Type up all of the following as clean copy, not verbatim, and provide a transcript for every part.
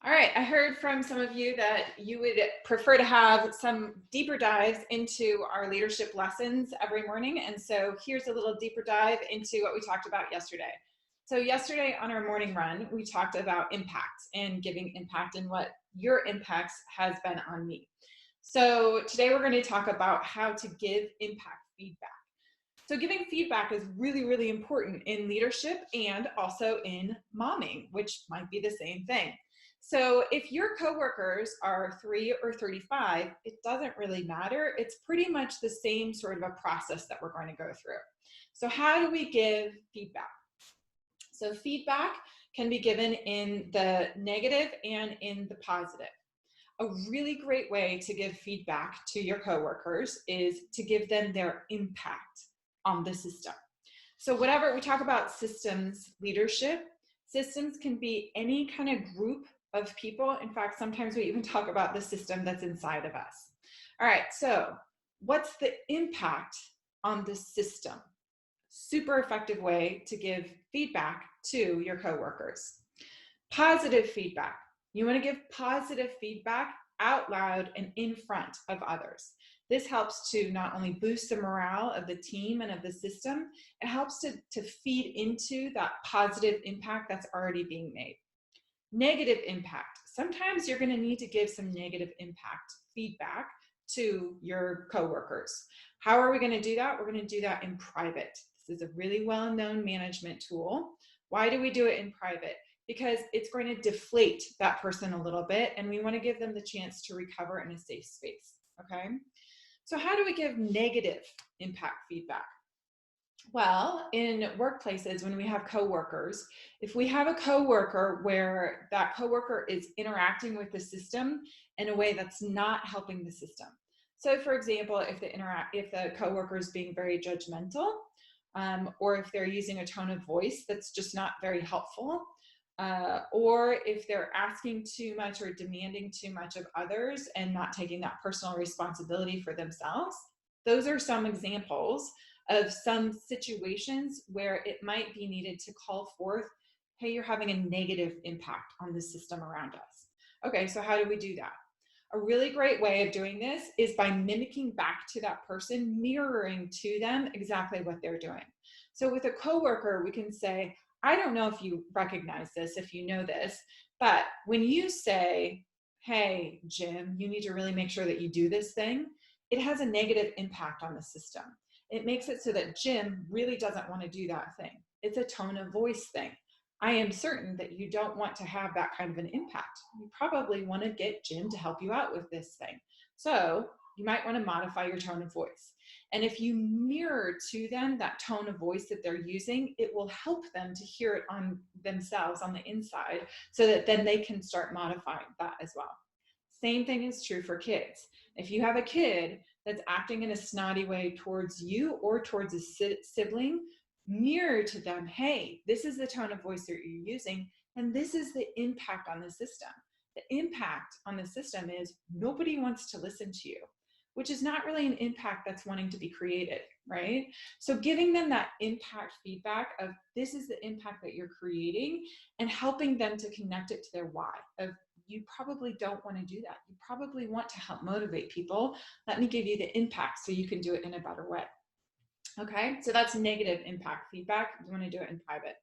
All right, I heard from some of you that you would prefer to have some deeper dives into our leadership lessons every morning. And so here's a little deeper dive into what we talked about yesterday. So yesterday on our morning run, we talked about impact and giving impact and what your impacts has been on me. So today we're going to talk about how to give impact feedback. So giving feedback is really, really important in leadership and also in momming, which might be the same thing. So if your coworkers are 3 or 35, it doesn't really matter. It's pretty much the same sort of a process that we're going to go through. So how do we give feedback? So feedback can be given in the negative and in the positive. A really great way to give feedback to your coworkers is to give them their impact on the system. So whatever we talk about systems leadership, systems can be any kind of group of people. In fact, sometimes we even talk about the system that's inside of us. All right, so what's the impact on the system? Super effective way to give feedback to your coworkers. Positive feedback. You want to give positive feedback out loud and in front of others. This helps to not only boost the morale of the team and of the system, it helps to feed into that positive impact that's already being made. Negative impact. Sometimes you're going to need to give some negative impact feedback to your coworkers. How are we going to do that? We're going to do that in private. This is a really well-known management tool. Why do we do it in private? Because it's going to deflate that person a little bit, and we want to give them the chance to recover in a safe space, okay? So how do we give negative impact feedback? Well, in workplaces, when we have coworkers, if we have a coworker where that coworker is interacting with the system in a way that's not helping the system. So for example, if the coworker is being very judgmental, or if they're using a tone of voice that's just not very helpful, or if they're asking too much or demanding too much of others and not taking that personal responsibility for themselves. Those are some examples of some situations where it might be needed to call forth, hey, you're having a negative impact on the system around us. Okay, so how do we do that? A really great way of doing this is by mimicking back to that person, mirroring to them exactly what they're doing. So with a coworker, we can say, I don't know if you recognize this, if you know this, but when you say, hey, Jim, you need to really make sure that you do this thing, it has a negative impact on the system. It makes it so that Jim really doesn't want to do that thing. It's a tone of voice thing. I am certain that you don't want to have that kind of an impact. You probably want to get Jim to help you out with this thing. So you might want to modify your tone of voice. And if you mirror to them that tone of voice that they're using, it will help them to hear it on themselves on the inside so that then they can start modifying that as well. Same thing is true for kids. If you have a kid that's acting in a snotty way towards you or towards a sibling, mirror to them, hey, this is the tone of voice that you're using, and this is the impact on the system. The impact on the system is nobody wants to listen to you, which is not really an impact that's wanting to be created, right? So giving them that impact feedback of this is the impact that you're creating and helping them to connect it to their why of you probably don't want to do that. You probably want to help motivate people. Let me give you the impact so you can do it in a better way. Okay, so that's negative impact feedback. You want to do it in private.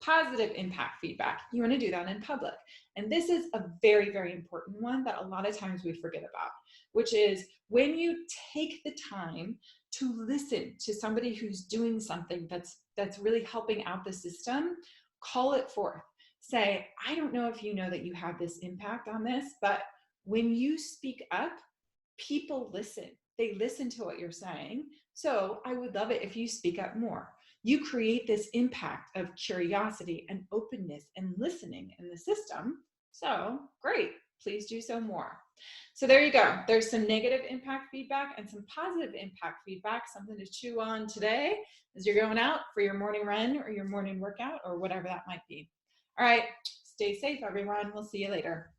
Positive impact feedback, you want to do that in public. And this is a very, very important one that a lot of times we forget about, which is when you take the time to listen to somebody who's doing something that's really helping out the system, call it forth. Say, I don't know if you know that you have this impact on this, but when you speak up, people listen. They listen to what you're saying. So I would love it if you speak up more. You create this impact of curiosity and openness and listening in the system. So great, please do so more. So there you go. There's some negative impact feedback and some positive impact feedback, something to chew on today as you're going out for your morning run or your morning workout or whatever that might be. All right, stay safe, everyone. We'll see you later.